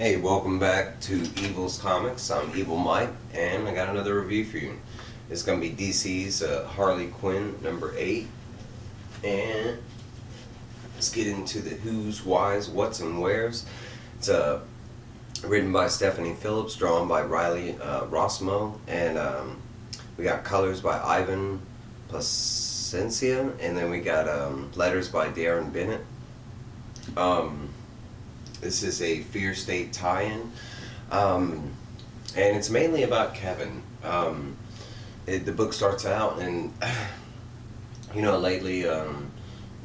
Hey, welcome back to Evil's Comics. I'm Evil Mike, and I got another review for you. It's going to be DC's Harley Quinn number 8, and let's get into the who's, whys, what's, and where's. It's written by Stephanie Phillips, drawn by Riley Rossmo, and we got colors by Ivan Plascencia, and then we got letters by Deron Bennett. This is a Fear State tie-in, and it's mainly about Kevin. The book starts out, and lately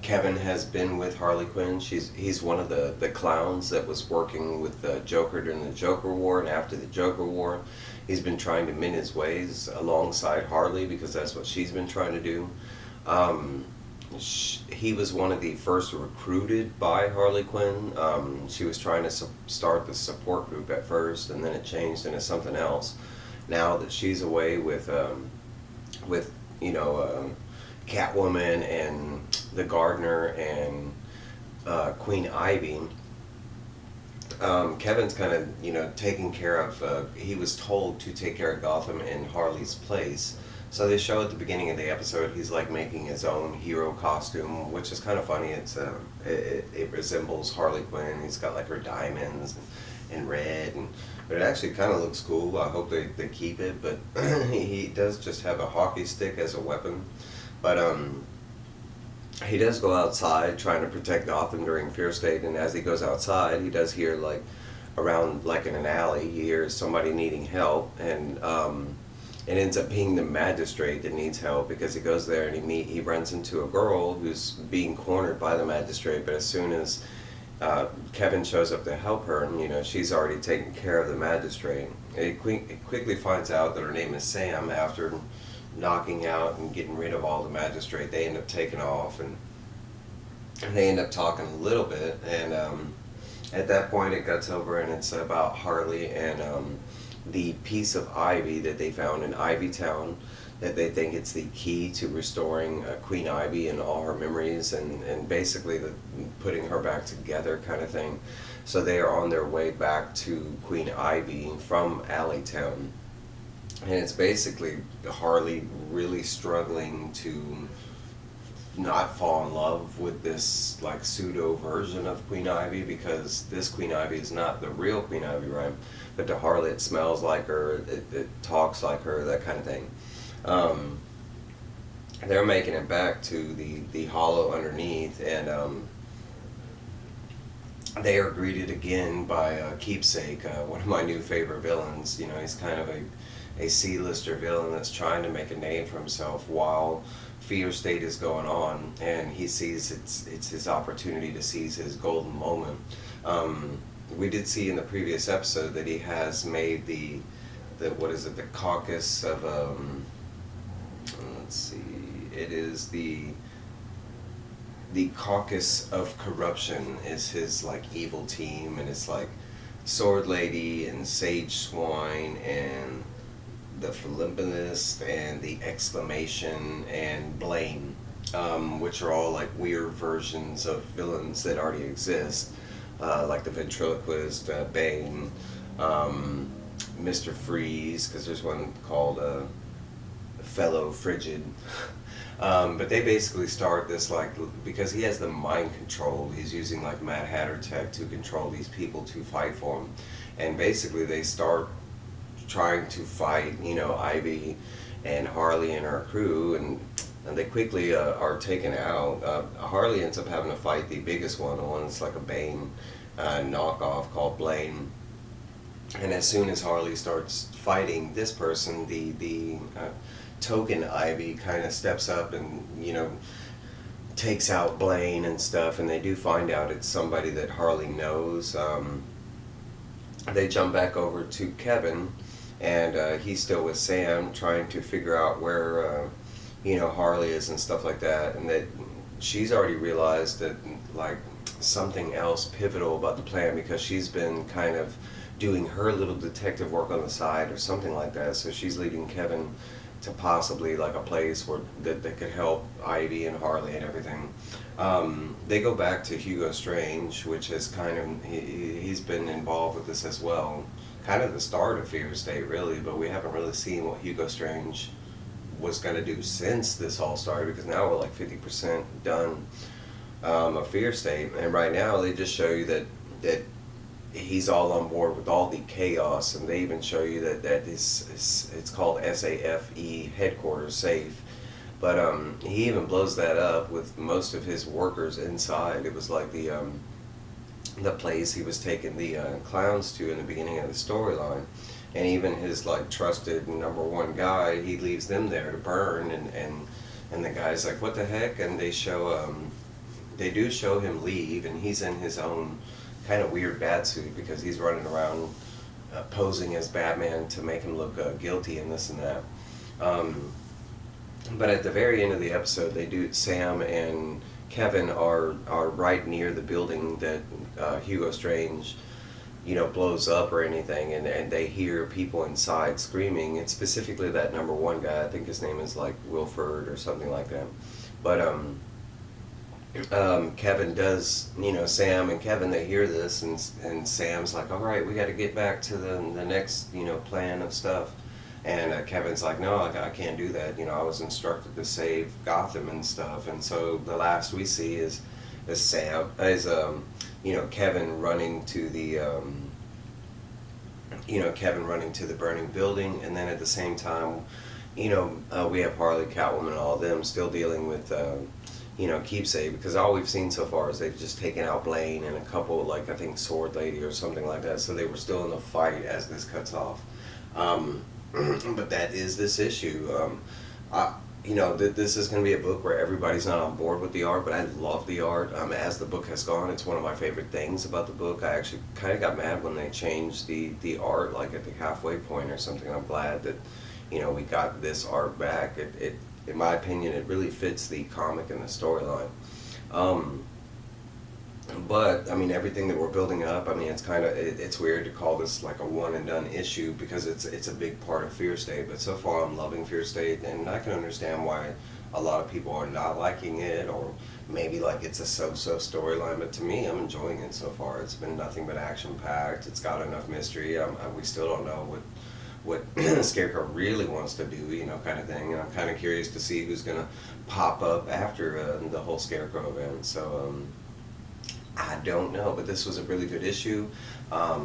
Kevin has been with Harley Quinn. He's one of the clowns that was working with the Joker during the Joker War, and after the Joker War, he's been trying to mend his ways alongside Harley because that's what she's been trying to do. He was one of the first recruited by Harley Quinn. She was trying to start the support group at first, and then it changed into something else. Now that she's away with Catwoman and the Gardener and Queen Ivy, Kevin's kind of taking care of. He was told to take care of Gotham in Harley's place. So they show at the beginning of the episode he's like making his own hero costume, which is kind of funny. It resembles Harley Quinn. He's got like her diamonds and red, but it actually kind of looks cool. I hope they keep it, but he does just have a hockey stick as a weapon. But he does go outside trying to protect Gotham during Fear State, and as he goes outside, he does hear like around like in an alley, he hears somebody needing help, and it ends up being the magistrate that needs help because he goes there and he runs into a girl who's being cornered by the magistrate. But as soon as Kevin shows up to help her, and she's already taken care of the magistrate, it quickly finds out that her name is Sam. After knocking out and getting rid of all the magistrate, they end up taking off, and they end up talking a little bit, and at that point it gets over, and it's about Harley and the piece of ivy that they found in Ivy Town, that they think it's the key to restoring Queen Ivy and all her memories, and basically putting her back together kind of thing. So they are on their way back to Queen Ivy from Alleytown, and it's basically Harley really struggling to not fall in love with this like pseudo version of Queen Ivy, because this Queen Ivy is not the real Queen Ivy, right? But to Harley it smells like her, it talks like her, that kind of thing. They're making it back to the hollow underneath, and they are greeted again by Keepsake, one of my new favorite villains. He's kind of a C-lister villain that's trying to make a name for himself while Fear State is going on, and he sees it's his opportunity to seize his golden moment. We did see in the previous episode that he has made the caucus of let's see, it is the caucus of corruption is his like evil team, and it's like Sword Lady and Sage Swine and the Phillips and the Exclamation and Blame, which are all like weird versions of villains that already exist, like the Ventriloquist, Bane, Mr. Freeze, because there's one called Fellow Frigid. But they basically start this because he has the mind control, he's using like Mad Hatter tech to control these people to fight for him, and basically they start trying to fight, Ivy and Harley and her crew, and they quickly are taken out. Harley ends up having to fight the biggest one, the one that's like a Bane knockoff called Blame. And as soon as Harley starts fighting this person, the token Ivy kind of steps up and takes out Blaine and stuff, and they do find out it's somebody that Harley knows. They jump back over to Kevin, and he's still with Sam trying to figure out where Harley is and stuff like that, and that she's already realized that like something else pivotal about the plan, because she's been kind of doing her little detective work on the side or something like that. So she's leading Kevin to possibly like a place where that could help Ivy and Harley and everything. They go back to Hugo Strange, which is kind of he's been involved with this as well. Kind of the start of Fear State, really, but we haven't really seen what Hugo Strange was going to do since this all started, because now we're like 50% done of Fear State, and right now they just show you that he's all on board with all the chaos, and they even show you that it's called SAFE, headquarters safe, but he even blows that up with most of his workers inside. It was like the place he was taking the clowns to in the beginning of the storyline, and even his like trusted number one guy, he leaves them there to burn, and the guy's like, what the heck? And they do show him leave, and he's in his own kind of weird bat suit, because he's running around posing as Batman to make him look guilty and this and that. But at the very end of the episode, Sam and Kevin are right near the building that Hugo Strange, blows up or anything, and they hear people inside screaming. It's specifically that number one guy. I think his name is like Wilford or something like that. But Kevin does, Sam and Kevin, they hear this, and Sam's like, all right, we got to get back to the next, plan of stuff. And Kevin's like, no, I can't do that. I was instructed to save Gotham and stuff. And so the last we see is Kevin running to the, Kevin running to the burning building. And then at the same time, we have Harley, Catwoman, and all of them still dealing with, Keepsake, because all we've seen so far is they've just taken out Blaine and a couple, like I think Sword Lady or something like that. So they were still in the fight as this cuts off. But that is this issue. This is going to be a book where everybody's not on board with the art, but I love the art. As the book has gone, it's one of my favorite things about the book. I actually kind of got mad when they changed the art, like at the halfway point or something. I'm glad that, we got this art back. It in my opinion, it really fits the comic and the storyline. But everything that we're building up, it's weird to call this like a one and done issue, because it's a big part of Fear State. But so far, I'm loving Fear State, and I can understand why a lot of people are not liking it, or maybe like it's a so-so storyline. But to me, I'm enjoying it so far. It's been nothing but action packed. It's got enough mystery. We still don't know what Scarecrow really wants to do, kind of thing. And I'm kind of curious to see who's gonna pop up after the whole Scarecrow event. So. I don't know, but this was a really good issue. I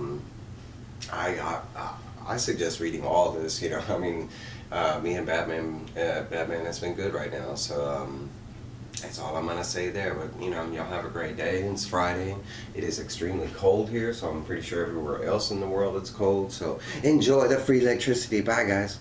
suggest reading all of this. Me and Batman has been good right now. So that's all I'm gonna say there. But y'all have a great day. It's Friday. It is extremely cold here, so I'm pretty sure everywhere else in the world it's cold. So enjoy the free electricity. Bye, guys.